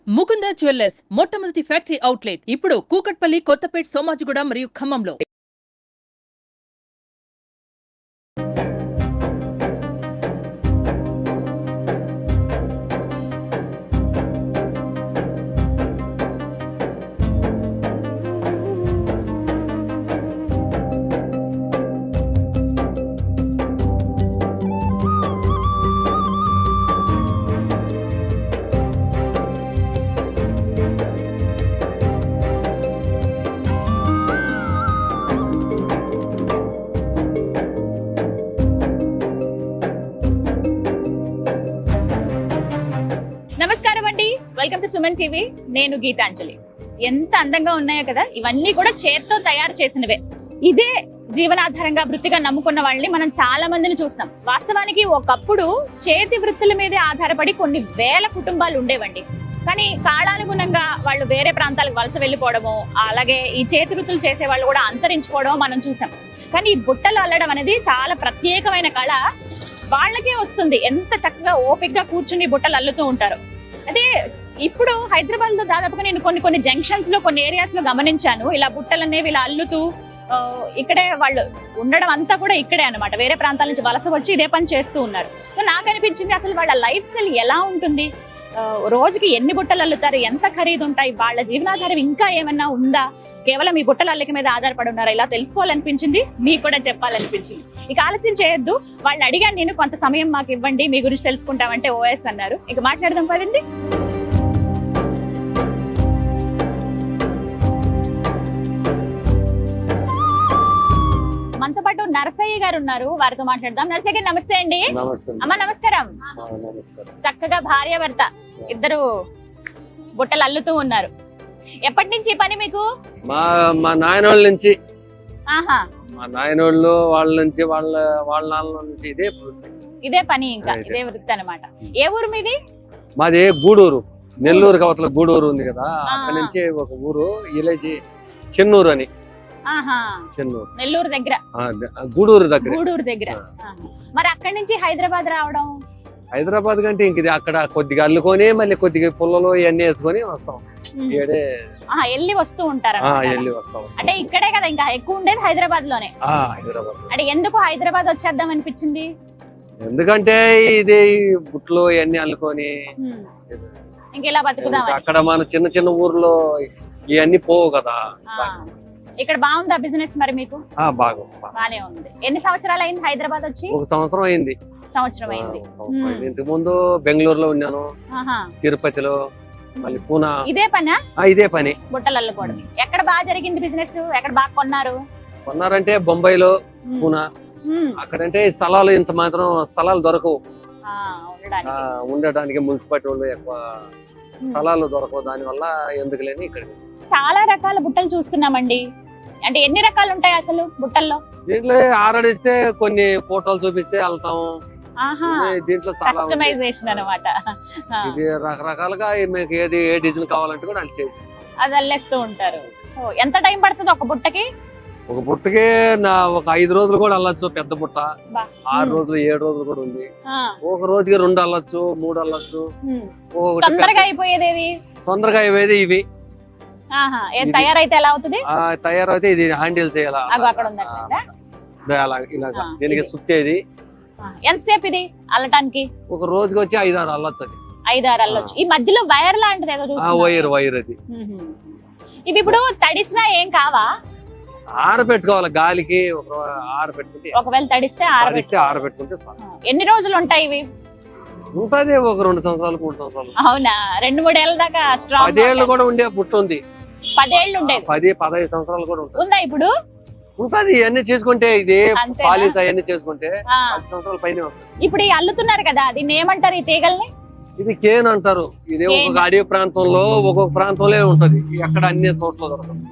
Mukunda jewellers మొట్టమొదటి factory outlet ఇప్పుడు కూకట్పల్లి, కొత్తపేట్, సోమాజిగూడ మరియు ఖమ్మంలో. నమస్కారం అండి, వెల్కమ్ టు సుమన్ టీవీ. నేను గీతాంజలి. ఎంత అందంగా ఉన్నాయో కదా, ఇవన్నీ కూడా చేత్తో తయారు చేసినవే. ఇదే జీవనాధారంగా వృత్తిగా నమ్ముకున్న వాళ్ళని మనం చాలా మందిని చూస్తాం. వాస్తవానికి ఒకప్పుడు చేతి వృత్తుల మీదే ఆధారపడి కొన్ని వేల కుటుంబాలు ఉండేవండి. కానీ కాలానుగుణంగా వాళ్ళు వేరే ప్రాంతాలకు వలస వెళ్ళిపోవడము, అలాగే ఈ చేతి వృత్తులు చేసే వాళ్ళు కూడా అంతరించుకోవడం మనం చూసాం. కానీ ఈ బుట్టలు అల్లడం అనేది చాలా ప్రత్యేకమైన కళ. వాళ్ళకే వస్తుంది. ఎంత చక్కగా ఓపికగా కూర్చుని బుట్టలు అల్లుతూ ఉంటారు. అదే ఇప్పుడు హైదరాబాద్ లో దాదాపుగా నేను కొన్ని జంక్షన్స్ లో, కొన్ని ఏరియాస్ లో గమనించాను. ఇలా బుట్టలు అనేవి ఇలా అల్లుతూ ఇక్కడే వాళ్ళు ఉండడం అంతా కూడా ఇక్కడే అన్నమాట. వేరే ప్రాంతాల నుంచి వలస వచ్చి ఇదే పని చేస్తూ ఉన్నారు. సో నాకు అనిపించింది, అసలు వాళ్ళ లైఫ్ స్టైల్ ఎలా ఉంటుంది, రోజుకి ఎన్ని బుట్టలు అల్లుతారు, ఎంత ఖరీదు ఉంటాయి, వాళ్ళ జీవనాధారం ఇంకా ఏమన్నా ఉందా, కేవలం ఈ బుట్టల అల్లిక మీద ఆధారపడి ఉన్నారా, ఇలా తెలుసుకోవాలనిపించింది, మీకు కూడా చెప్పాలనిపించింది. ఇక ఆలస్యం చేయొద్దు. వాళ్ళని అడిగాను నేను, కొంత సమయం మాకు ఇవ్వండి, మీ గురించి తెలుసుకుంటామంటే ఓఎస్ అన్నారు. ఇక మాట్లాడదాం పదండి. మనతో పాటు నరసయ్య గారు ఉన్నారు, వారితో మాట్లాడదాం. నరసయ్య గారు నమస్తే అండి. అమ్మ నమస్కారం. చక్కగా భార్యాభర్త ఇద్దరు బుట్టలు అల్లుతూ ఉన్నారు. ఎప్పటి నుంచి ఈ పని మీకు? మా నాయనోళ్ళ నుంచి. ఆహా, మా నాయనోళ్ళు వాళ్ళ నుంచి, వాళ్ళ నాన్న నుంచి ఇదే పని, ఇంకా ఇదే వృత్తి అన్నమాట. ఏ ఊరు మీది? మాది గూడూరు, నెల్లూరు కవతల గూడూరు ఉంది కదా, అక్కడి నుంచి ఒక ఊరు ఇలేజీ చెన్నూరు అని. చెన్నూరు, నెల్లూరు దగ్గర, గూడూరు దగ్గర. గూడూరు దగ్గర. మరి అక్కడి నుంచి హైదరాబాద్ రావడం? హైదరాబాద్ కంటే ఇంక ఇది అక్కడ కొద్దిగా అల్లుకొని మళ్ళీ కొద్దిగా పుల్లలో ఇవన్నీ వేసుకొని వస్తాం. వెళ్ళి వస్తూ ఉంటారు వెళ్ళి వస్తాం. అంటే ఇక్కడే కదా ఇంకా ఎక్కువ ఉండేది, హైదరాబాద్ లోనే. హైదరాబాద్. అంటే ఎందుకు హైదరాబాద్ వచ్చేద్దాం అనిపించింది? ఎందుకంటే ఇది బుట్లు ఇవన్నీ అల్లుకొని ఇంకెలా బతుకుదాం. అక్కడ మన చిన్న చిన్న ఊర్లో ఇవన్నీ పోవు కదా. ఇక్కడ బాగుందా బిజినెస్ మరి మీకు? బాగానే ఉంది. ఎన్ని సంవత్సరాలు అయింది హైదరాబాద్ వచ్చి? ఒక సంవత్సరం అయింది. సంవత్సరం అయింది. ఇంతకు ముందు బెంగళూరులో ఉన్నాను, తిరుపతిలో, మళ్ళీ పూనా. ఇదే పని? ఇదే పని, బుట్టలు అల్లుకోవడం. ఎక్కడ బాగా జరిగింది బిజినెస్? ఎక్కడ బాగా కొన్నారంటే బొంబాయిలో, పూనా. అక్కడంటే స్థలాలు ఇంత మాత్రం స్థలాలు దొరకవు ఉండడానికి. మున్సిపాలిటీ వాళ్ళు ఎక్కువ స్థలాలు దొరకవు, దాని వల్ల ఎందుకు లేని ఇక్కడ. చాలా రకాల బుట్టలు చూస్తున్నామండి. అంటే ఎన్ని రకాలు ఉంటాయి అసలు బుట్టల్లో? దీంట్లో ఆర్డర్ కొన్ని ఫోటోలు చూపిస్తే వెళ్తాం. దీంట్లో కస్టమైజేషన్ అన్నమాట. ఇది రకరకాలుగా మీకు ఏది ఏ డిజైన్ కావాలంటే కూడా అది అల్లేస్తూ ఉంటారు. ఎంత టైం పడుతుంది ఒక బుట్టకి? ఒక బుట్టకి ఒక 5 రోజులు కూడా అల్లొచ్చు. పెద్ద బుట్ట 6 రోజులు 7 రోజులు కూడా ఉంది. ఒక రోజుకి 2 అల్లొచ్చు, 3 అల్లొచ్చు. తొందరగా అయిపోయేది? తొందరగా అయిపోయేది ఇవి. తయారైతే ఎలా అవుతుంది? తయారైతే ఇది హ్యాండిల్ చేయాలి. దీనికి సుత్తేది. ఎంతసేపు ఇది అల్లటానికి? ఒక రోజుకి వచ్చి 5-6 అల్లొచ్చు. అది 5-6 అల్లొచ్చు. ఈ మధ్యలో వైర్ లాంటిది ఏదో చూస్తున్నా. వైర్ అది. ఇవి ఇప్పుడు తడిసినా ఏం కావా? ఆరబెట్టుకోవాలి గాలికి. ఆరబెట్టుకుంటే, ఒకవేళ తడిస్తే ఆరబెట్టుకుంటే. ఎన్ని రోజులు ఉంటాయి ఇవి? ఉంటది ఒక 2 సంవత్సరాలు 3 సంవత్సరాలు. అవునా? 2-3 ఏళ్ళ దాకా స్ట్రాంగ్. 10 ఏళ్ళు కూడా ఉండే బుట్ట ఉంది. 10 ఏళ్ళు ఉండేది. 10-15 సంవత్సరాలు కూడా ఉందా ఇప్పుడు? ఉంటది. ఇవన్నీ చేసుకుంటే, ఇది పాలిస్ అవన్నీ చేసుకుంటే 10 సంవత్సరాల పైన వస్తుంది. ఇప్పుడు ఈ అల్లుతున్నారు కదా, దీన్ని ఏమంటారు ఈ తీగల్ని? ఇది కేన్ అంటారు. ఇది ఒక్కొక్క అడవి ప్రాంతంలో ఒక్కొక్క ప్రాంతంలో ఉంటది, ఎక్కడ అన్ని చోట్ల దొరకదు.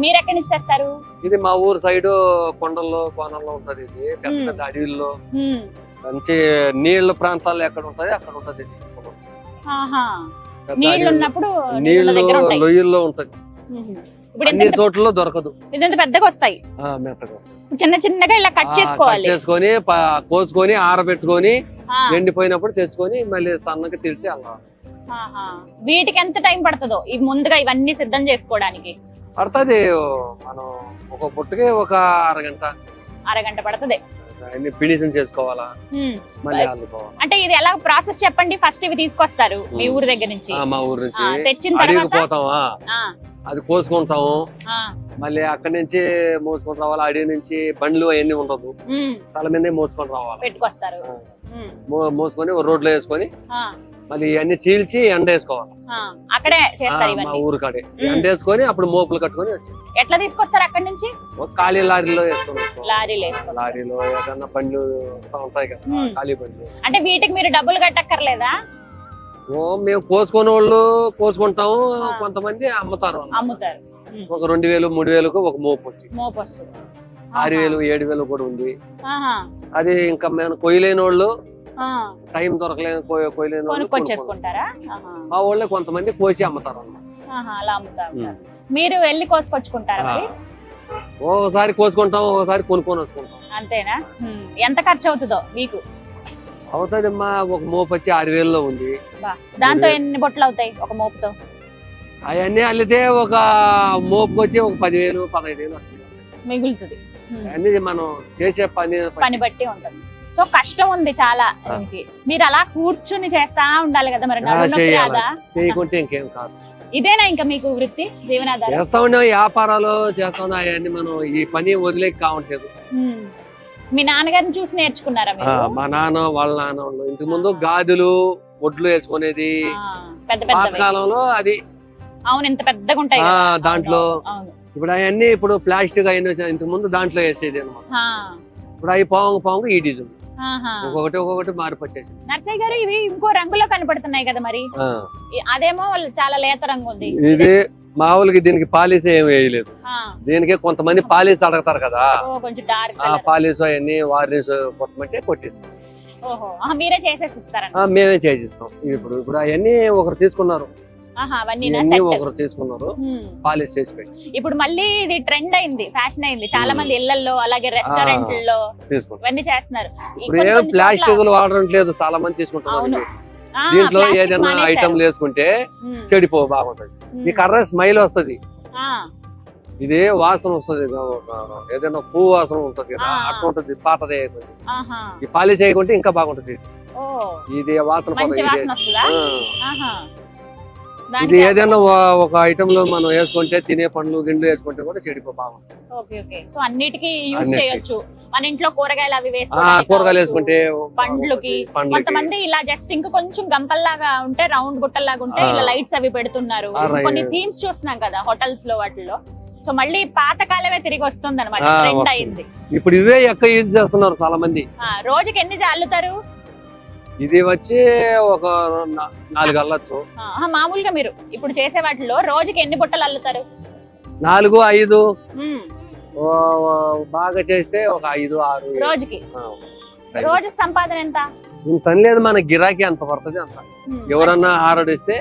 మీరు ఎక్కడి నుంచి తెస్తారు? ఇది మా ఊరు సైడ్ కొండల్లో కోనల్లో ఉంటది. ఇది పెద్ద పెద్ద అడవిల్లో మంచి నీళ్ళ ప్రాంతాల్లో ఎక్కడ ఉంటది అక్కడ ఉంటది. నీళ్లు లొయ్యల్లో ఉంటది, అన్ని చోట్ల దొరకదు. ఇదంతా పెద్దగా వస్తాయి, చిన్న చిన్నగా ఇలా కట్ చేసుకొని కోసుకొని ఆరబెట్టుకొని ఎండిపోయినప్పుడు తెచ్చుకొని మళ్ళీ సన్నగా తీర్చి అలా ఆహా. వీటికి ఎంత టైం పడుతుందో ఇవి ముందుగా ఇవన్నీ సిద్ధం చేసుకోవడానికి? పడుతుంది. మనం ఒక బుట్టకి ఒక అరగంట పడుతుంది. అన్ని ఫినిషింగ్ చేసుకోవాలా, మళ్ళీ అల్లుకోవాలా. అంటే ఇది ఎలా ప్రాసెస్ చెప్పండి. ఫస్ట్ ఇవి తీసుకొస్తారు మీ ఊరు దగ్గర నుంచి? మా ఊరు నుంచి తెచ్చిన అడిగి తర్వాత పోతామా, అది కోసుకుంటాము, మళ్ళీ అక్కడి నుంచి మోసుకొని రావాలి. అడిగి నుంచి బండ్లు అవన్నీ ఉండదు, తల మీదే మోసుకొని రావాలి. పెట్టుకొస్తారు, మోసుకొని రోడ్లో వేసుకొని మళ్ళీ ఇవన్నీ చీల్చి ఎండ వేసుకోవాలి. అక్కడే చేస్తారు మా ఊరు కాడే ఎండ వేసుకొని అప్పుడు మోపులు కట్టుకొని వచ్చి. ఎట్లా తీసుకొస్తారు అక్కడి నుంచి? ఖాళీ లారీలో వేసుకొని లారీలో ఏదన్నా బండ్లు ఉంటాయి కదా, ఖాళీ బండ్లు. అంటే వీటికి మీరు డబ్బులు కట్టక్కర్లేదా? మేము కోసుకునే వాళ్ళు కోసుకుంటాము, కొంతమంది అమ్ముతారు. ఒక 2000 3000కు ఒక మోపు వస్తుంది. 6000 7000 కూడా ఉంది. అది ఇంకా మేము కొయ్యలేని వాళ్ళు, టైం దొరకలేని కొయ్యలేని కొనుక్కొచ్చేసుకుంటారా? మా వాళ్ళే కొంతమంది కోసి అమ్ముతారు అలా అమ్ముతారు. మీరు వెళ్ళి కోసుకొచ్చుకుంటారా? ఒకసారి కోసుకుంటాం, ఒకసారి కొనుక్కొని వచ్చుకుంటాం. అంతేనా? ఎంత ఖర్చు అవుతుందో మీకు? అవుతుందమ్మా, ఒక మోపు వచ్చి 6000లో ఉంది. దాంతో ఎన్ని బొట్లు అవుతాయి ఒక మోపుతో? అవన్నీ అల్లితే ఒక మోపుకి వచ్చి ఒక 10,000 15,000 మిగులుతుంది. అన్ని మనం చేసే పని బట్టి ఉంటుంది. సో కష్టం ఉంది చాలా. మీరు అలా కూర్చుని చేస్తా ఉండాలి కదా, మరి చేయకుంటే ఇంకేం కాదు. ఇదేనా ఇంకా మీకు వృత్తి, జీవనాధారం? చేస్తా ఉన్నాం, వ్యాపారాలు చేస్తా ఉన్నాం. అవన్నీ మనం ఈ పని వదిలేక కావట్లేదు. మీ నాన్నగారిని చూసి నేర్చుకున్నారా? మా నాన్న వాళ్ళ నాన్న వాళ్ళు ఇంతకు ముందు గాజులు ఒడ్లు వేసుకునేది పెద్ద పెద్ద కాలంలో. అది అవును, ఇంత పెద్దగా ఉంటాయి దాంట్లో. ఇప్పుడు అవన్నీ ఇప్పుడు ప్లాస్టిక్ అయిన ఇంతకు ముందు దాంట్లో వేసేది అనమాట. ఇప్పుడు అవి పాము ఈ డిజైన్ ఒక్కొక్కటి మార్పు వచ్చేసి. నర్సయ్య గారు, ఇవి ఇంకో రంగులో కనపడుతున్నాయి కదా, మరి అదేమో చాలా లేత రంగు ఉంది. ఇది మామూలుగా దీనికి పాలిస్ ఏమి వేయలేదు. దీనికి కొంతమంది పాలిస్ అడగతారు కదా, పాలిస్ అవన్నీ వారిని కొట్టిస్తాం. మీరే చేసేసి ఇస్తారా? మేమే చేసిస్తాం. ఇప్పుడు అవన్నీ ఒకరు తీసుకున్నారు, ఒకరు తీసుకున్నారు, పాలిస్ చేసి పెట్టి. ఇప్పుడు మళ్ళీ ఇది ట్రెండ్ అయింది, ఫ్యాషన్ అయింది. చాలా మంది ఇళ్లలో అలాగే రెస్టారెంట్లలో ఇవన్నీ చేస్తున్నారు. ప్లాస్టిక్ వాడడం లేదు, చాలా మంది తీసుకుంటున్నారు. దీంట్లో ఏదైనా ఐటమ్ వేసుకుంటే చెడిపో బాగుంటది. ఈ కర్ర స్మైల్ వస్తది, ఇది వాసన వస్తుంది, ఏదైనా పువ్వు వాసన ఉంటది కదా, అట్లా ఉంటది. పాతదే ఈ పాలిష్ చేయకుంటే ఇంకా బాగుంటది. ఇది వాసన. ఇది ఏదైనా ఒక ఐటమ్ లో మనం వేసుకుంటే, తినే పండ్లు గిండ్లు వేసుకుంటే కూడా చెడిపో బాగుంటుంది. సో అన్నిటికీ యూజ్ చేయొచ్చు. మన ఇంట్లో కూరగాయలు అవి కూరగాయలు వేసుకుంటే, పండ్లకి. కొంతమంది ఇలా జస్ట్ ఇంకా కొంచెం గంపల్లాగా ఉంటే, రౌండ్ గుట్టల్లాగా ఉంటే ఇలా లైట్స్ అవి పెడుతున్నారు. కొన్ని థీమ్స్ చూస్తున్నాం కదా హోటల్స్ లో, వాటిలో. సో మళ్ళీ పాతకాలమే తిరిగి వస్తుంది అనమాట, ట్రెండ్ అయింది. ఇప్పుడు ఇవే ఎక్కువ యూజ్ చేస్తున్నారు చాలా మంది. రోజుకి ఎన్ని అల్లుతారు? ఇది వచ్చి ఒక 4 అల్లచ్చు. మామూలుగా మీరు ఇప్పుడు చేసే వాటిలో రోజుకి ఎన్ని బుట్టలు అల్లుతారు? 4 5. బాగా చేస్తే ఒక 5 6 రోజుకి. రోజుకి సంపాదన ఎంత? ఇంత లేదు, మన గిరాకీ అంత పడుతుంది అంత. ఎవరన్నా ఆర్డర్ ఇస్తే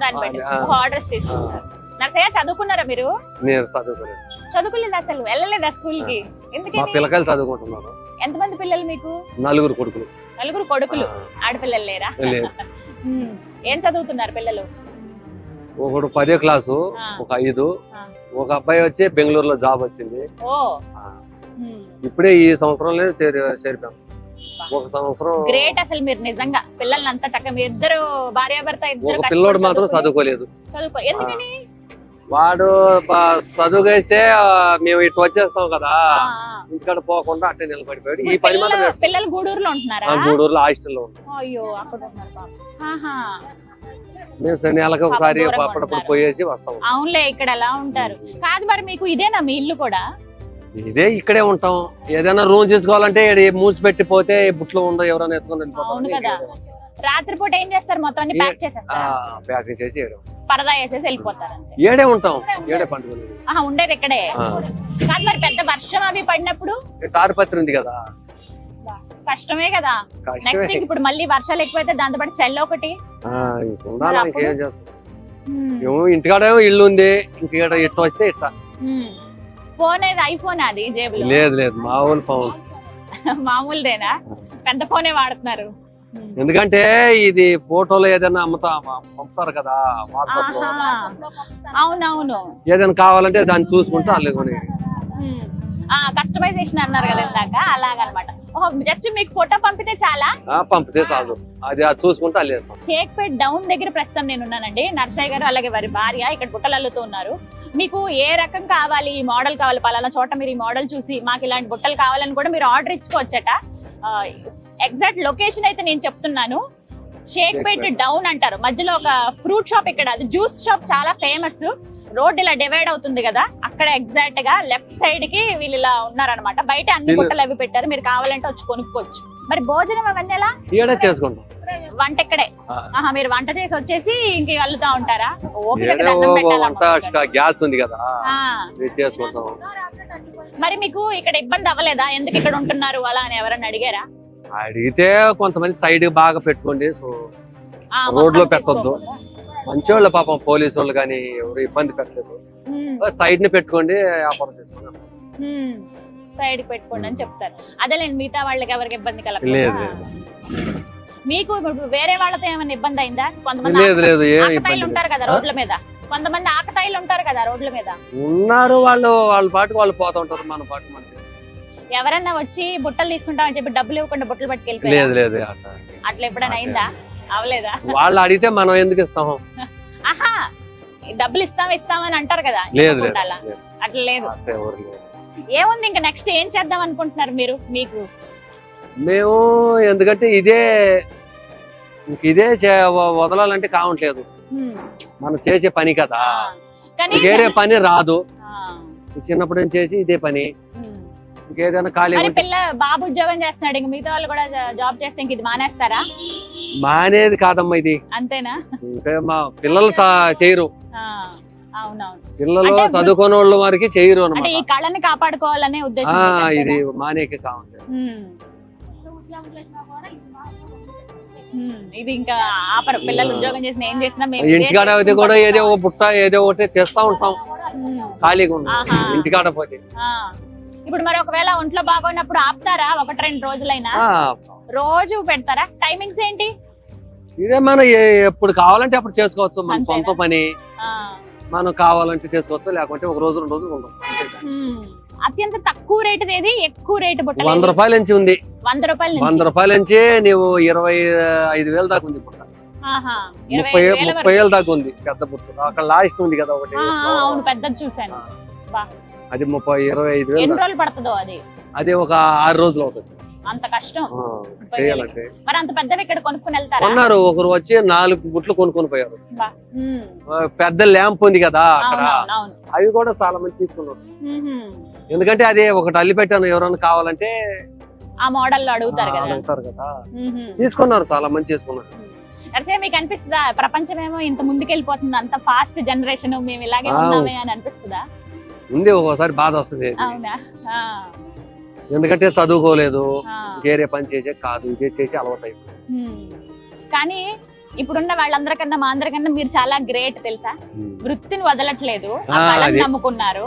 దాన్ని బట్టి ఆర్డర్స్ తీసుకుంటారు. నర్సయ్య, చదువుకున్నారా మీరు? నేను చదువుకోలేదు. చదువుకోలేదు అసలు? వెళ్ళలేదా స్కూల్ కి? మా పిల్లకాయలు చదువుకుంటున్నారు. ఎంతమంది పిల్లలు మీకు? 4 కొడుకులు. 4 కొడుకులు. ఆడపిల్లలు లేరా? ఏం చదువుతున్నారు పిల్లలు? ఒకడు 10వ క్లాసు, ఒక 5. ఒక అబ్బాయి వచ్చి బెంగళూరులో జాబ్ వచ్చింది. ఇప్పుడే ఈ సంవత్సరంలో చేరిపాం. ఒక సంవత్సరం. గ్రేట్ అసలు మీరు నిజంగా. పిల్లల్ని అంతా చక్కగా మీ ఇద్దరు భార్యాభర్త ఇద్దరు. ఒక పిల్లోడు మాత్రం చదువుకోలేదు. ఎందుకని? వాడు చదువుకేస్తే మేము ఇటు వచ్చేస్తాం కదా, ఇక్కడ పోకుండా అట్టే నిలబడిపోయాడు. ఈ 10 మంది పిల్లలు గూడూరులో ఉంటున్నారా? గూడూరులో హాస్టల్లో ఉంటారు. అయ్యో, అక్కడ మేము నెలకు ఒకసారి అప్పుడప్పుడు పోయేసి వస్తాం. అవునులే, ఇక్కడ ఎలా ఉంటారు. కాదు, మరి మీకు ఇదేనా మీ ఇల్లు కూడా? ఇదే, ఇక్కడే ఉంటాం. ఏదైనా రూమ్ తీసుకోవాలంటే మూసి పెట్టిపోతే బుట్లో ఉండవు, ఎవరైనా ఎత్తుకొని. రాత్రిపూట ఏం చేస్తారు? మొత్తం అన్ని ప్యాక్ చేసేస్తారు. ప్యాకింగ్ చేసి పరదా వేసేసి వెళ్ళిపోతారు. ఏడే ఉంటాం, ఏడే పండుగ ఉండేది ఇక్కడే. కాదు, మరి పెద్ద వర్షం అవి పడినప్పుడు? తాడిపత్రి ఉంది కదా, కష్టమే కదా. నెక్స్ట్ ఇప్పుడు మళ్ళీ వర్షాలు ఎక్కువైతే దాంతో పాటు చల్ల ఒకటి. ఇంటికాడేమో ఇల్లు ఉంది, ఇంక ఇట్లా వస్తే ఇట్లా. ఫోన్ ఏది? ఐఫోన్ అది జేబులో? లేదు లేదు, మామూలు ఫోన్. మామూలుదేనా? పెద్ద ఫోనే వాడుతున్నారు. ఎందుకంటే ఇది ఫోటోలో ఏదైనా పంపుతారు కదా వాట్సాప్ లో, అవునవును. ఏదైనా కావాలంటే దాన్ని చూసుకుంటే వాళ్ళు కొని కస్టమైజేషన్ అన్నారు కదా ఇందాక, అలాగనమాట. జస్ట్ మీకు ఫోటో పంపితే చాలా, పంపితే చాలు, అది చూసుకుంటే వాళ్ళు వేస్తాం. షేక్పేట్ డౌన్ దగ్గర ప్రస్తుతం నేను ఉన్నానండి. నర్సయ్య గారు అలాగే వారి భార్య ఇక్కడ బుట్టలు అల్లుతూ ఉన్నారు. మీకు ఏ రకం కావాలి, ఈ మోడల్ కావాలి, పలానా చోట మీరు ఈ మోడల్ చూసి మాకు ఇలాంటి బుట్టలు కావాలని కూడా మీరు ఆర్డర్ ఇచ్చుకోవచ్చట. ఎగ్జాక్ట్ లొకేషన్ అయితే నేను చెప్తున్నాను, షేక్పేట్ డౌన్ అంటారు. మధ్యలో ఒక ఫ్రూట్ షాప్, ఇక్కడ అది జ్యూస్ షాప్ చాలా ఫేమస్. రోడ్ ఇలా డివైడ్ అవుతుంది కదా, అక్కడ ఎగ్జాక్ట్ గా లెఫ్ట్ సైడ్ కి వీళ్ళు ఇలా ఉన్నారనమాట. బయట అన్ని బుట్టలు అవి పెట్టారు, మీరు కావాలంటే వచ్చి కొనుక్కోవచ్చు. మరి భోజనం అవన్నీ ఎలా చేసుకుంటాం? వంట ఇక్కడే. మీరు వంట చేసి వచ్చేసి ఇంక అల్లుతా ఉంటారా? గ్యాస్ ఉంది కదా చేసుకుంటాం. మరి మీకు ఇక్కడ ఇబ్బంది అవ్వలేదా, ఎందుకు ఇక్కడ ఉంటున్నారు అలా అని ఎవరన్నా అడిగారా? అడిగితే కొంతమంది సైడ్ బాగా పెట్టుకోండి, రోడ్ లో పెట్టొద్దు. మంచి వాళ్ళు పాపం, పోలీసు వాళ్ళు కానీ ఎవరు ఇబ్బంది పెట్టలేదు. సైడ్ ని పెట్టుకోండి, వ్యాపారం చేసుకోండి, సైడ్ పెట్టుకోండి అని చెప్తారు. అదేలేండి, మిగతా వాళ్ళకి ఎవరికి ఇబ్బంది కలగలేదు. మీకు వేరే వాళ్ళతో ఏమైనా ఇబ్బంది అయిందా? కొంతమంది ఆకతాయిలు ఉంటారు కదా రోడ్ల మీద, కొంతమంది ఆకతాయిలు ఉంటారు కదా రోడ్ల మీద ఉన్నారు. వాళ్ళ పాటు వాళ్ళు పోతా ఉంటారు, మన పాటు మన. ఎవరన్నా వచ్చి బుట్టలు తీసుకుంటామని చెప్పి డబ్బులు ఇవ్వకుండా బుట్టలు పట్టుకెళ్ళిపోయారు? లేదు, అట్లా ఎప్పుడైనా అయిందా? అవలేదా? వాళ్ళు అడిగితే మనం ఎందుకు ఇస్తాము? ఆహా, డబ్బులు ఇస్తామని అంటారు కదా, అట్లా లేదు. ఏముంది, ఇంకా నెక్స్ట్ ఏం చేద్దాం అనుకుంటున్నారు మీరు? మీకు మేము ఎందుకంటే ఇదే వదలాలంటే కావట్లేదు, మనం చేసే పని కదా, వేరే పని రాదు. చిన్నప్పటి నుంచి చేసి ఇదే పని, ఇంకేదైనా ఖాళీ. బాబు ఉద్యోగం చేస్తున్నాడు, ఇంక మిగతా వాళ్ళు కూడా జాబ్ చేస్తే ఇంక ఇది మానేస్తారా? మానేది కాదమ్మా, ఇది అంతేనా? మా పిల్లలు చేయరు, అవునవును, పిల్లలు చదువుకునే వాళ్ళ వారికి చేయరు అన్నమాట. ఈ కళని కాపాడుకోవాలనే ఉద్దేశం. ఇది మానేకే కావాలి. ఇది ఇంకా ఆపరు, పిల్లలు ఉద్యోగం చేసిన ఏం చేసినా ఇంటికాడ అయితే కూడా ఏదో ఒక పుట్ట ఏదో ఒకటి చేస్తా ఉంటాం, ఖాళీగా ఉంటాం ఇంటికాడ పోతే. ఇప్పుడు మరి ఒకవేళ ఒంట్లో బాగోనప్పుడు ఆపుతారా? 1-2 రోజులైనా రోజు పెడతారా? టైమింగ్స్ ఏంటి? ఇదే మనం ఎప్పుడు కావాలంటే అప్పుడు చేసుకోవచ్చు, మన సొంత పని మనం కావాలంటే చేసుకోవచ్చు, లేకుంటే 1 రోజు 2 రోజులు ఉండదు. అత్యంత తక్కువ రేటు ఏది, ఎక్కువ రేటు బుట్ట? 100 రూపాయల నుంచి ఉంది. 100 రూపాయల నుంచి నీవు 25,000 దాకా ఉంది బుట్ట. 30,000 దాకా ఉంది పెద్ద బుట్ట. అక్కడ లాస్ట్ ఉంది కదా ఒకటి, అవును పెద్దది చూసాను. అది 25,000. ఎన్ని రోజులు పడుతుందో అది? అది ఒక 6 రోజులు అవుతుంది. అంత కష్టం చేయాలంటే. మరి అంత పెద్దవి ఇక్కడ కొనుక్కుని వెళ్తారా? కొన్నారు, ఒకరు వచ్చి 4 బుట్లు కొనుక్కొని పోయారు. పెద్ద ల్యాంప్ ఉంది కదా అక్కడ, అవి కూడా చాలా మంది తీసుకున్నారు. ఎందుకంటే అది ఒకటి అల్లి పెట్టాను, ఎవరైనా కావాలంటే ఆ మోడల్ లో అడుగుతారు కదా, తీసుకున్నారు, చాలా మంది చేసుకున్నారు. మీకు అనిపిస్తుందా ప్రపంచం ఏమో ఇంత ముందుకెళ్ళిపోతుంది, అంత ఫాస్ట్ జనరేషన్, మేము ఇలాగే ఉన్నామే అని అనిపిస్తుందా? ఉంది, ఒక్కోసారి బాధ వస్తుంది. అవునా? ఎందుకంటే చదువుకోలేదు, వేరే పని చేసే కాదు, ఇదే చేసి అలవాటు అయిపోయింది. కానీ ఇప్పుడున్న వాళ్ళందరికన్నా మా అందరికన్నా మీరు చాలా గ్రేట్ తెలుసా, వృత్తిని వదలట్లేదు, నమ్ముకున్నారు.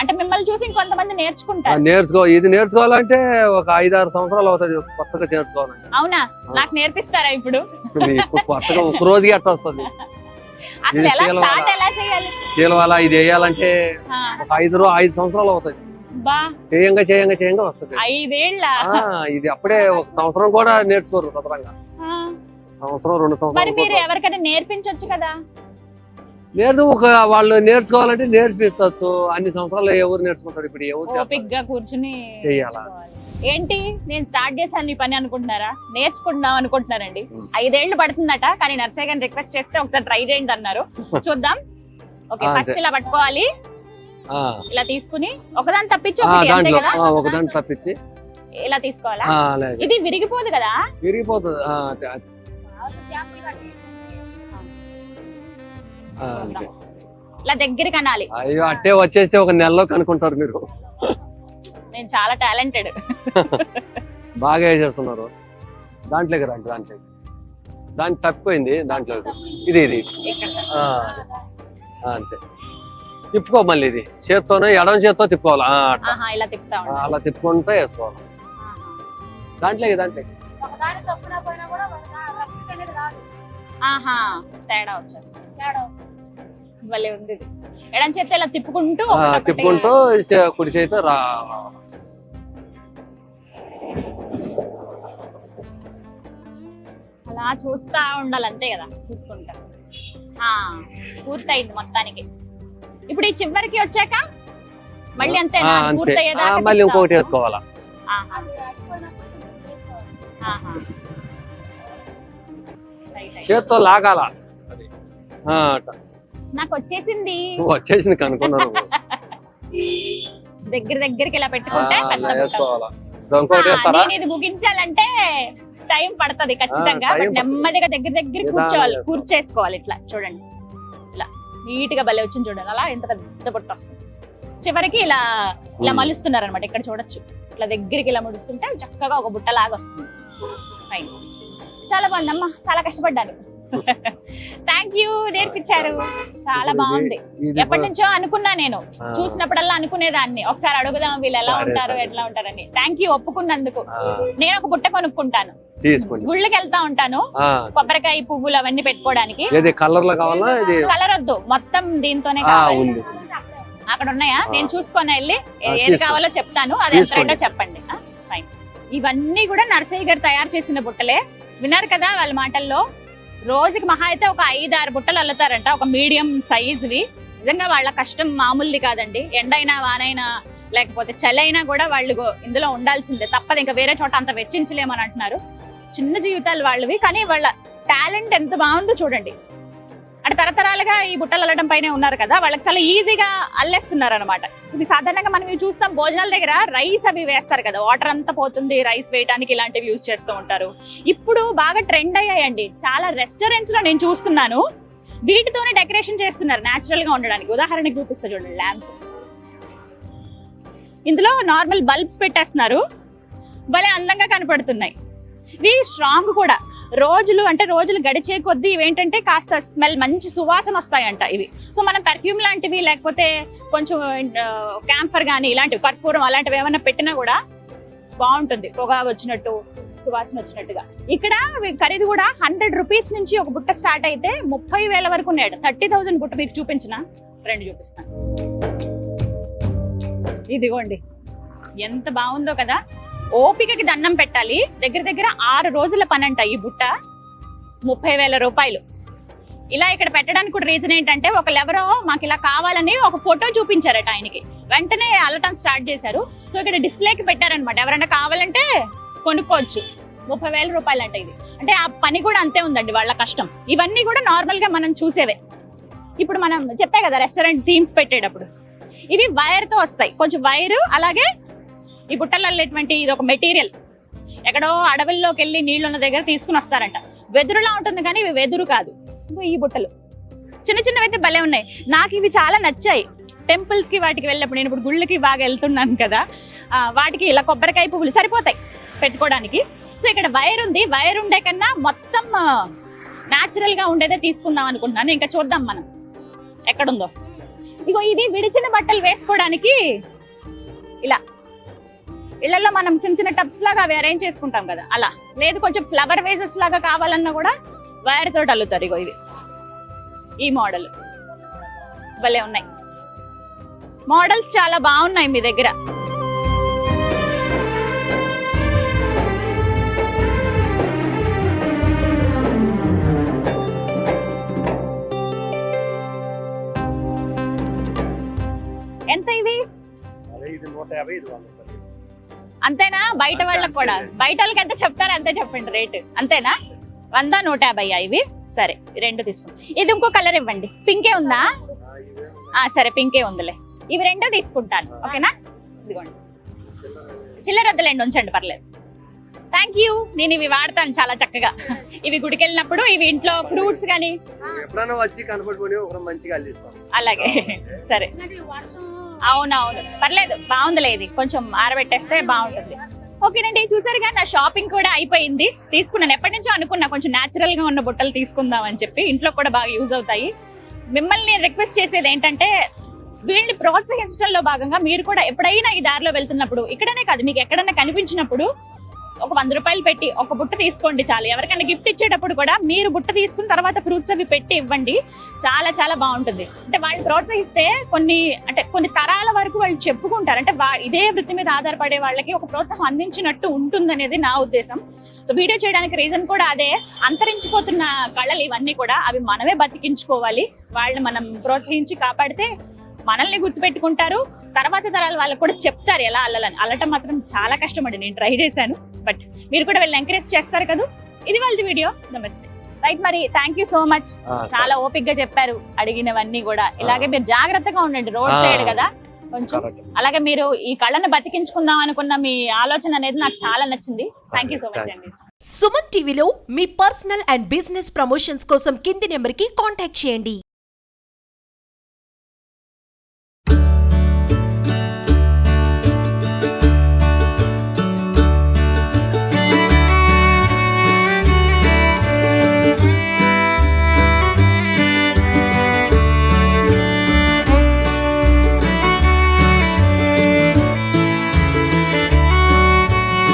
అంటే మిమ్మల్ని చూసి ఇంకొంతమంది నేర్చుకుంటారు. ఇది నేర్చుకోవాలంటే ఒక 5-6 సంవత్సరాలు అవుతుంది కొత్తగా నేర్చుకోవాలంటే. అవునా? నాకు నేర్పిస్తారా ఇప్పుడు? కొత్తగా ఒక రోజుకి అట్లా వస్తుంది. అసలు ఎలా స్టార్ట్ ఎలా చేయాలి? శీలవాల ఇది వేయాలంటే ఒక 5 సంవత్సరాలు అవుతుంది. చేయంగా వస్తుంది. 5 ఏళ్ళ ఇది అప్పుడే 1 సంవత్సరం కూడా నేర్చుకోరు సదరంగా. సంవత్సరం 2 సంవత్సరాలు. మరి మీరు ఎవరికైనా నేర్పించొచ్చు కదా? లేదు, వాళ్ళు నేర్చుకోవాలంటే నేర్పించవచ్చు. అన్ని సంవత్సరాలు ఎవరు నేర్చుకుంటారు? ఇప్పుడు ఎవరు ఓపికగా కూర్చుని చేయాలా? ఏంటి నేను స్టార్ట్ చేశాను ఈ పని అనుకుంటున్నారా? నేర్చుకుంటున్నాం అనుకుంటున్నారండి. 5 ఏళ్ళు పడుతుందట, కానీ నర్సయ్య గారిని రిక్వెస్ట్ చేస్తే ఒకసారి ట్రై చేయండి అన్నారు. చూద్దాం. ఓకే, ఫస్ట్ ఇలా పట్టుకోవాలి, ఇలా తీసుకుని ఒకదాన్ని తప్పించి ఒకదాన్ని తప్పించి ఇలా తీసుకోవాలా? ఇది విరిగిపోదు కదా? విరిగిపోతుంది. ఇలా దగ్గరికి అనాలి. అయ్యో, అట్టే వచ్చేస్తే ఒక నెలలో కనుక్కుంటారు మీరు. నేను చాలా టాలెంటెడ్. బాగా వేసేస్తున్నారు. దాంట్లోకి రండి, దాంట్లో తప్పిపోయింది. దాంట్లో ఇది అంతే. తిప్పుకో, మళ్ళీ ఇది చేత్తోనే ఎడం చేత్తో తిప్పుకోవాలి. అలా తిప్పుకుంటే వేసుకోవాలి. దాంట్లోకి ఆహా తేడా వచ్చేస్తుంది. భలే ఉంది ఇది. ఎడం చేస్తే ఇలా తిప్పుకుంటూ తిప్పుకుంటూ కుడి చేతితో అలా చూస్తా ఉండాలి అంతే కదా, చూసుకుంటా. పూర్తయింది మొత్తానికి. ఇప్పుడు ఈ చివరికి వచ్చాక మళ్ళీ అంతేనా? పూర్తయ్యేదాకా మళ్ళీ ఇంకొకటి వేసుకోవాలా. చేత్తో లాగాల. నాకు వచ్చేసింది. వచ్చేసింది కనుక్కున్నాను. దగ్గరికి ఇలా పెట్టుకుంటే ఇది ముగించాలంటే టైం పడుతుంది ఖచ్చితంగా. నెమ్మదిగా దగ్గర కూర్చోవాలి, కూర్చేసుకోవాలి. ఇట్లా చూడండి, ఇలా నీట్ గా భలే వచ్చింది చూడండి. అలా ఎంత పెద్ద బుట్ట వస్తుంది. చివరికి ఇలా మలుస్తున్నారు అనమాట. ఇక్కడ చూడొచ్చు, ఇట్లా దగ్గరికి ఇలా ముడుస్తుంటే చక్కగా ఒక బుట్ట లాగా వస్తుంది. చాలా బాగుందమ్మా, చాలా కష్టపడ్డాను. థ్యాంక్ యూ, నేర్పించారు. చాలా బాగుంది. ఎప్పటి నుంచో అనుకున్నా నేను, చూసినప్పుడల్లా అనుకునేదాన్ని ఒకసారి అడుగుదాం వీళ్ళు ఎలా ఉంటారు ఎట్లా ఉంటారని. థ్యాంక్ యూ ఒప్పుకున్నందుకు. నేను ఒక బుట్ట కొనుక్కుంటాను, గుళ్ళకి వెళ్తా ఉంటాను, కొబ్బరికాయ పువ్వులు అవన్నీ పెట్టుకోవడానికి. కలర్ వద్దు, మొత్తం దీంతోనే కావాలి. అక్కడ ఉన్నాయా? నేను చూసుకొని వెళ్ళి ఏది కావాలో చెప్తాను, అది ఎంత రేటో చెప్పండి. ఫైన్. ఇవన్నీ కూడా నర్సయ్య గారు తయారు చేసిన బుట్టలే. విన్నారు కదా వాళ్ళ మాటల్లో. రోజుకి మహా అయితే ఒక 5-6 బుట్టలు అల్లుతారంట, ఒక మీడియం సైజువి. నిజంగా వాళ్ళ కష్టం మామూలుది కాదండి. ఎండైనా వానైనా లేకపోతే చలైనా కూడా వాళ్ళు ఇందులో ఉండాల్సిందే, తప్పదు. ఇంకా వేరే చోట అంత వెచ్చించలేమని అంటున్నారు. చిన్న జీవితాలు వాళ్ళవి, కానీ వాళ్ళ టాలెంట్ ఎంత బాగుందో చూడండి. అంటే తరతరాలుగా ఈ బుట్టలు అల్లడం పైన ఉన్నారు కదా, వాళ్ళకి చాలా ఈజీగా అల్లేస్తున్నారు అనమాట. ఇది సాధారణంగా మనం ఇవి చూస్తాం భోజనాల దగ్గర, రైస్ అవి వేస్తారు కదా, వాటర్ అంతా పోతుంది, రైస్ వేయడానికి ఇలాంటివి యూజ్ చేస్తూ ఉంటారు. ఇప్పుడు బాగా ట్రెండ్ అయ్యాయండి. చాలా రెస్టారెంట్స్ లో నేను చూస్తున్నాను వీటితోనే డెకరేషన్ చేస్తున్నారు నేచురల్ గా ఉండడానికి. ఉదాహరణకి చూపిస్తా చూడండి, ల్యాంప్. ఇందులో నార్మల్ బల్బ్స్ పెట్టేస్తున్నారు, భలే అందంగా కనపడుతున్నాయి. ఇవి స్ట్రాంగ్ కూడా. రోజులు గడిచే కొద్దీ ఇవేంటంటే కాస్త స్మెల్, మంచి సువాసన వస్తాయంట ఇవి. సో మనం పెర్ఫ్యూమ్ లాంటివి లేకపోతే కొంచెం క్యాంఫర్ కానీ ఇలాంటివి, కర్పూరం అలాంటివి ఏమైనా పెట్టినా కూడా బాగుంటుంది, పొగ వచ్చినట్టు, సువాసన వచ్చినట్టుగా. ఇక్కడ ఖరీదు కూడా 100 రూపీస్ నుంచి ఒక బుట్ట స్టార్ట్ అయితే 30,000 వరకు ఉన్నాడు. 30,000 బుట్ట మీకు చూపించిన రెండు చూపిస్తాను. ఇదిగోండి, ఎంత బాగుందో కదా. ఓపికకి దండం పెట్టాలి. దగ్గర 6 రోజుల పని అంట ఈ బుట్ట. 30,000 రూపాయలు. ఇలా ఇక్కడ పెట్టడానికి కూడా రీజన్ ఏంటంటే, ఒకళ్ళెవరో మాకు ఇలా కావాలని ఒక ఫోటో చూపించారట ఆయనకి, వెంటనే అల్లటం స్టార్ట్ చేశారు. సో ఇక్కడ డిస్ప్లేకి పెట్టారనమాట, ఎవరైనా కావాలంటే కొనుక్కోవచ్చు. 30,000 రూపాయలు అంట ఇది. అంటే ఆ పని కూడా అంతే ఉందండి వాళ్ళ కష్టం. ఇవన్నీ కూడా నార్మల్ గా మనం చూసేవే. ఇప్పుడు మనం చెప్పే కదా రెస్టారెంట్ థీమ్స్ పెట్టేటప్పుడు, ఇవి వైర్ తో వస్తాయి. కొంచెం వైరు, అలాగే ఈ బుట్టలు అల్లేటువంటి ఇది ఒక మెటీరియల్. ఎక్కడో అడవుల్లోకి వెళ్ళి నీళ్లున్న దగ్గర తీసుకుని వస్తారంట. వెదురులా ఉంటుంది కానీ ఇవి వెదురు కాదు. ఈ బుట్టలు చిన్నవి అయితే భలే ఉన్నాయి. నాకు ఇవి చాలా నచ్చాయి. టెంపుల్స్ కి వాటికి వెళ్ళినప్పుడు, నేను ఇప్పుడు గుళ్ళకి బాగా వెళ్తున్నాను కదా, వాటికి ఇలా కొబ్బరికాయ పువ్వులు సరిపోతాయి పెట్టుకోవడానికి. సో ఇక్కడ వైర్ ఉంది. వైర్ ఉండే కన్నా మొత్తం న్యాచురల్ గా ఉండేదే తీసుకుందాం అనుకుంటున్నాను. ఇంకా చూద్దాం మనం ఎక్కడుందో. ఇగో ఇది విడిచిన బట్టలు వేసుకోవడానికి. ఇలా ఇళ్లలో మనం చిన్న టబ్స్ లాగా అవి అరేంజ్ చేసుకుంటాం కదా, అలా. లేదు కొంచెం ఫ్లవర్ వేసెస్ లాగా కావాలన్నా కూడా వైర్ తోటి అల్లుతారు. ఇగో ఇవి, ఈ మోడల్ భలే ఉన్నాయి. మోడల్స్ చాలా బాగున్నాయి మీ దగ్గర. ఎంత ఇది? అంతేనా? బయట వాళ్ళకి కూడా, బయట వాళ్ళకి ఎంత చెప్తారు అంతే చెప్పండి రేటు. అంతేనా? 100, 150 ఇవి. సరే, రెండు తీసుకోండి. ఇది ఇంకో కలర్ ఇవ్వండి. పింకే ఉందా? సరే, పింకే ఉందిలే. ఇవి రెండో తీసుకుంటాను, ఓకేనా? ఇదిగోండి, చిల్లర వద్దులేండి, ఉంచండి, పర్లేదు. Thank you. నేను ఇవి వాడతాను చాలా చక్కగా. ఇవి గుడికి వెళ్ళినప్పుడు, ఇవి ఇంట్లో ఫ్రూట్స్ కానీ అలాగే. సరే, అవునవును, పర్లేదు, బాగుందిలే. ఇది కొంచెం ఆరబెట్టేస్తే బాగుంటుంది. ఓకేనండి, చూసారుగా నా షాపింగ్ కూడా అయిపోయింది. తీసుకున్నాను, ఎప్పటి నుంచో అనుకున్నా కొంచెం న్యాచురల్ గా ఉన్న బుట్టలు తీసుకుందాం అని చెప్పి. ఇంట్లో కూడా బాగా యూజ్ అవుతాయి. మిమ్మల్ని రిక్వెస్ట్ చేసేది ఏంటంటే, వీళ్ళని ప్రోత్సహించడంలో భాగంగా మీరు కూడా ఎప్పుడైనా ఈ దారిలో వెళ్తున్నప్పుడు, ఇక్కడనే కాదు మీకు ఎక్కడన్నా కనిపించినప్పుడు ఒక 100 రూపాయలు పెట్టి ఒక బుట్ట తీసుకోండి చాలు. ఎవరికైనా గిఫ్ట్ ఇచ్చేటప్పుడు కూడా మీరు బుట్ట తీసుకున్న తర్వాత ఫ్రూట్స్ అవి పెట్టి ఇవ్వండి. చాలా చాలా బాగుంటుంది. అంటే వాళ్ళు ప్రోత్సహిస్తే కొన్ని తరాల వరకు వాళ్ళు చెప్పుకుంటారు. అంటే ఇదే వృత్తి మీద ఆధారపడే వాళ్ళకి ఒక ప్రోత్సాహం అందించినట్టు ఉంటుంది అనేది నా ఉద్దేశం. సో వీడియో చేయడానికి రీజన్ కూడా అదే. అంతరించిపోతున్న కళలు ఇవన్నీ కూడా అవి మనమే బతికించుకోవాలి. వాళ్ళని మనం ప్రోత్సహించి కాపాడితే మనల్ని గుర్తుపెట్టుకుంటారు. తర్వాత తరాల వాళ్ళకి కూడా చెప్తారు ఎలా అల్లాలని. అల్లటం మాత్రం చాలా కష్టం అండి. నేను ట్రై చేశాను, బట్ మీరు కూడా వెళ్ళి ఎంకరేజ్ చేస్తారు కదా. ఇది వాళ్ళ వీడియో. నమస్తే. రైట్, మరి థ్యాంక్ యూ సో మచ్. చాలా ఓపిక్ గా చెప్పారు అడిగినవన్నీ కూడా. ఇలాగే మీరు జాగ్రత్తగా ఉండండి, రోడ్ సైడ్ కదా కొంచెం. అలాగే మీరు ఈ కళను బతికించుకుందాం అనుకున్న మీ ఆలోచన అనేది నాకు చాలా నచ్చింది. థ్యాంక్ యూ సో మచ్ అండి. సుమన్ టీవీలో మీ పర్సనల్ అండ్ బిజినెస్ ప్రమోషన్స్ కోసం కింది నెంబర్కి కాంటాక్ట్ చేయండి.